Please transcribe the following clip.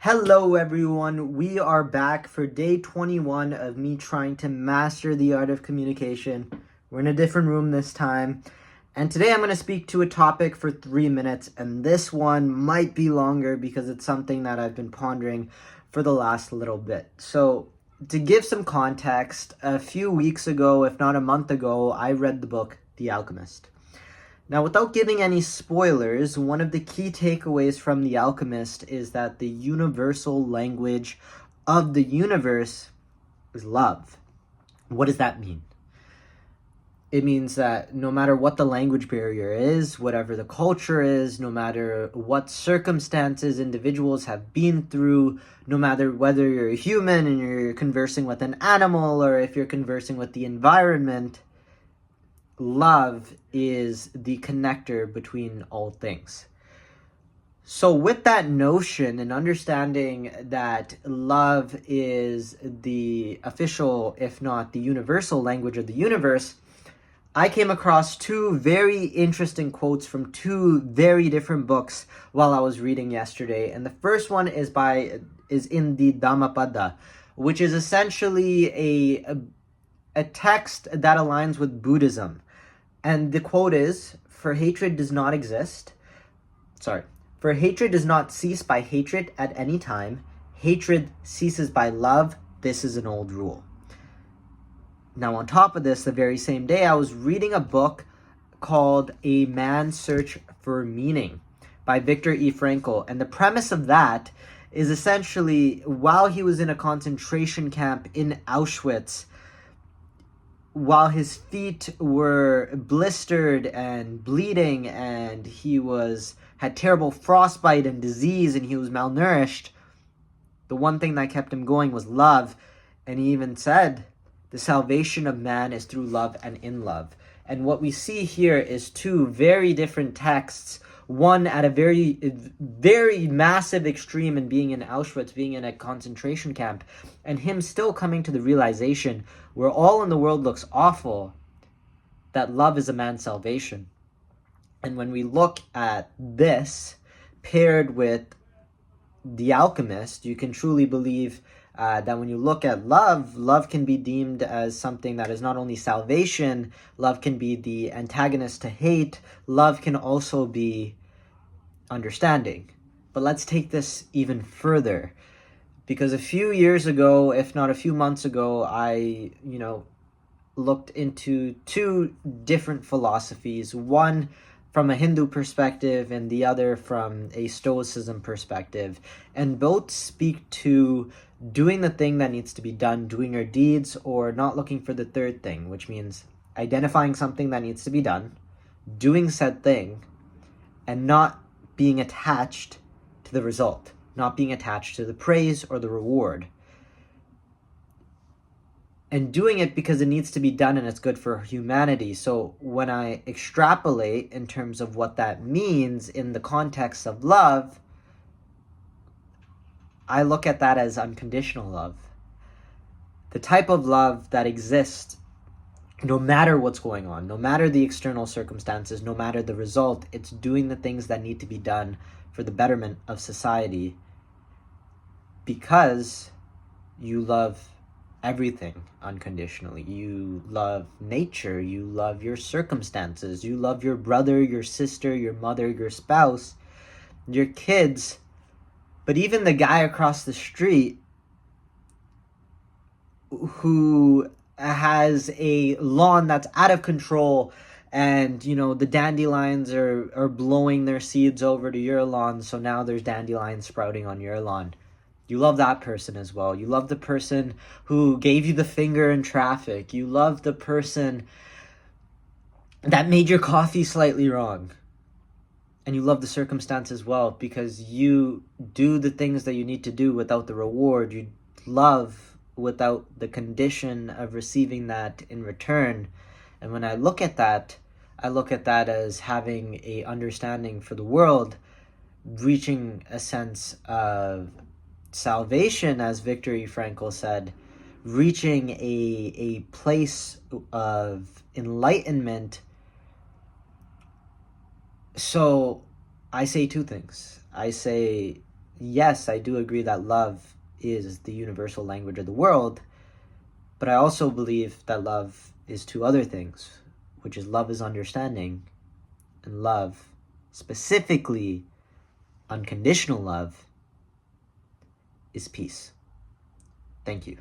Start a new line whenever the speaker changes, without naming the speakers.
Hello everyone, we are back for day 21 of me trying to master the art of communication. We're in a different room this time, and today I'm going to speak to a topic for 3 minutes, and this one might be longer because it's something that I've been pondering for the last little bit. So, to give some context, a few weeks ago, if not a month ago, I read the book The Alchemist. Now, without giving any spoilers, one of the key takeaways from The Alchemist is that the universal language of the universe is love. What does that mean? It means that no matter what the language barrier is, whatever the culture is, no matter what circumstances individuals have been through, no matter whether you're a human and you're conversing with an animal or if you're conversing with the environment, love is the connector between all things. So with that notion and understanding that love is the official, if not the universal language of the universe, I came across two very interesting quotes from two very different books while I was reading yesterday. And the first one is in the Dhammapada, which is essentially a text that aligns with Buddhism. And the quote is, for hatred does not cease by hatred at any time. Hatred ceases by love. This is an old rule. Now, on top of this, the very same day, I was reading a book called A Man's Search for Meaning by Viktor E. Frankl. And the premise of that is essentially, while he was in a concentration camp in Auschwitz, while his feet were blistered and bleeding and he had terrible frostbite and disease and he was malnourished, the one thing that kept him going was love. And he even said, the salvation of man is through love and in love. And what we see here is two very different texts, one at a very, very massive extreme in being in Auschwitz, being in a concentration camp, and him still coming to the realization where all in the world looks awful, that love is a man's salvation. And when we look at this paired with The Alchemist, you can truly believe that when you look at love can be deemed as something that is not only salvation, love can be the antagonist to hate, love can also be understanding. But let's take this even further. Because a few years ago, if not a few months ago, I, looked into two different philosophies. One from a Hindu perspective and the other from a Stoicism perspective. And both speak to doing the thing that needs to be done, doing our deeds, or not looking for the third thing, which means identifying something that needs to be done, doing said thing, and not being attached to the result, not being attached to the praise or the reward. And doing it because it needs to be done and it's good for humanity. So when I extrapolate in terms of what that means in the context of love, I look at that as unconditional love. The type of love that exists no matter what's going on, no matter the external circumstances, no matter the result, it's doing the things that need to be done for the betterment of society because you love everything unconditionally. You love nature, you love your circumstances, you love your brother, your sister, your mother, your spouse, your kids, but even the guy across the street who has a lawn that's out of control and, the dandelions are blowing their seeds over to your lawn, so now there's dandelions sprouting on your lawn. You love that person as well. You love the person who gave you the finger in traffic. You love the person that made your coffee slightly wrong. And you love the circumstance as well because you do the things that you need to do without the reward. You love without the condition of receiving that in return. And when I look at that as having a understanding for the world, reaching a sense of salvation, as Viktor E. Frankl said, reaching a place of enlightenment. So I say two things. I say yes, I do agree that love is the universal language of the world, but I also believe that love is two other things, which is love is understanding, and love, specifically unconditional love, is peace. Thank you.